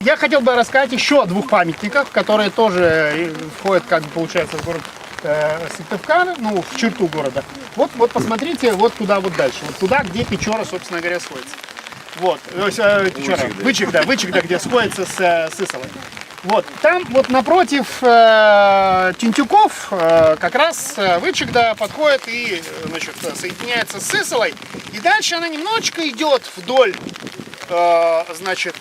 я хотел бы рассказать еще о двух памятниках, которые тоже входят, как бы, получается, в город Сыктывкар, ну, в черту города. Вот посмотрите, вот туда, вот дальше. Вот туда, где Печора, собственно говоря, сходится. Вот, Печора, Вычегда, где сходится с Сысолой. Вот, там вот напротив Тентюков как раз Вычегда подходит и, значит, соединяется с Сысолой. И дальше она немножечко идет вдоль, значит,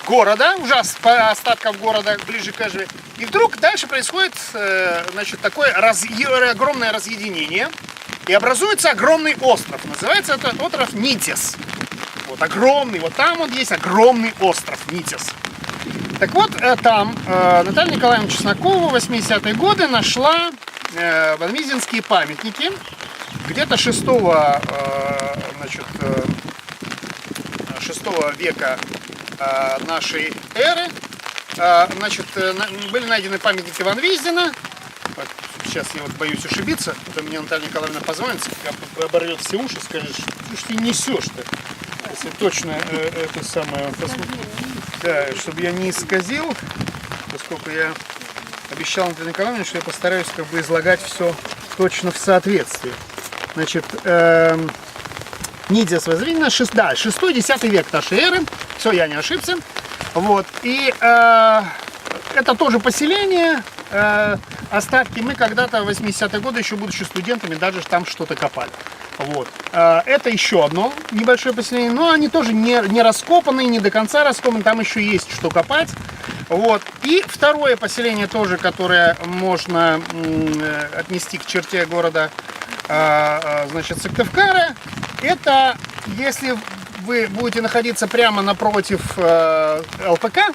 города, уже остатков города, ближе к Эжве. И вдруг дальше происходит, значит, такое огромное разъединение. И образуется огромный остров. Называется этот остров Нитес. Вот огромный, вот там вот есть огромный остров Нитес. Так вот, там Наталья Николаевна Чеснокова в 80-е годы нашла ванвизинские памятники где-то 6 века нашей эры. Значит, были найдены памятники Ван Визина. Сейчас я вот боюсь ошибиться, а то мне Наталья Николаевна позвонит, оборвет все уши, скажет, что ты несешь-то, если точно это самое. Да, чтобы я не исказил, поскольку я обещал Наталье Николаевне, что я постараюсь как бы излагать все точно в соответствии. Значит, Нитес возведена 6-10 век нашей эры, все, я не ошибся. Вот, и это тоже поселение, остатки мы когда-то в 80-е годы, еще будучи студентами, даже там что-то копали. Вот. Это еще одно небольшое поселение, но они тоже не раскопаны, не до конца раскопаны, там еще есть что копать. Вот. И второе поселение тоже, которое можно отнести к черте города, значит, Сыктывкара, это если вы будете находиться прямо напротив ЛПК,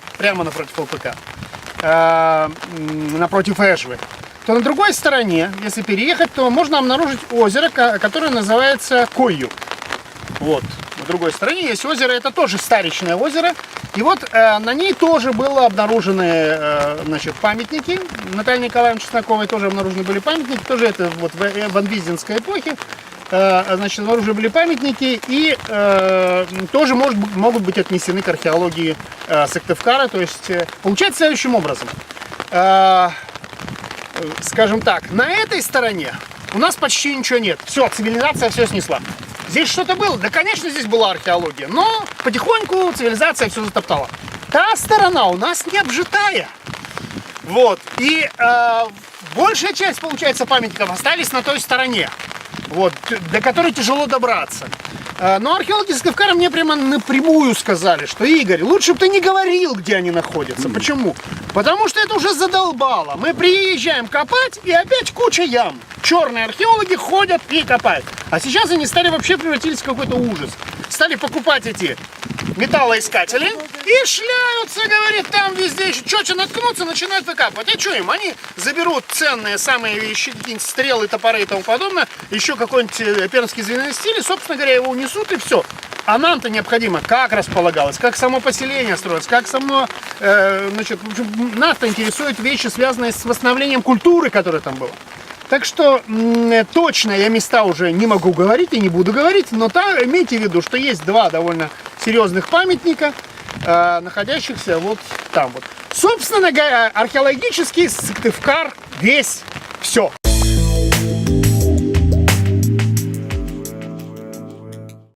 напротив Эжвы, то на другой стороне, если переехать, то можно обнаружить озеро, которое называется Койю. Вот, на другой стороне есть озеро, это тоже старичное озеро. И вот на ней тоже были обнаружены, значит, памятники. Натальи Николаевны Чесноковой тоже обнаружены были памятники, тоже это вот в ванвизинской эпохе. Значит, обнаружены были памятники и тоже могут быть отнесены к археологии Сыктывкара. То есть получается следующим образом. Скажем так, на этой стороне у нас почти ничего нет. Все, цивилизация все снесла. Здесь что-то было? Да, конечно, здесь была археология, но потихоньку цивилизация все затоптала. Та сторона у нас не обжитая. Вот. И большая часть, получается, памятников остались на той стороне, вот, до которой тяжело добраться. Но археологи Сыктывкара мне прямо напрямую сказали, что, Игорь, лучше бы ты не говорил, где они находятся. Почему? Потому что это уже задолбало. Мы приезжаем копать, и опять куча ям. Черные археологи ходят и копают. А сейчас они стали вообще превратились в какой-то ужас. Стали покупать эти металлоискатели и шляются, говорит, там везде еще что наткнуться, начинают выкапывать. А что им? Они заберут ценные самые вещи, какие-нибудь стрелы, топоры и тому подобное, еще какой-нибудь пермский звенный стиль, и, собственно говоря, его унесут, и все. А нам-то необходимо, как располагалось, как само поселение строилось, как само, значит, нас-то интересуют вещи, связанные с восстановлением культуры, которая там была. Так что точно я места уже не могу говорить и не буду говорить, но там имейте в виду, что есть два довольно серьезных памятника, находящихся вот там вот. Собственно говоря, археологический Сыктывкар весь все.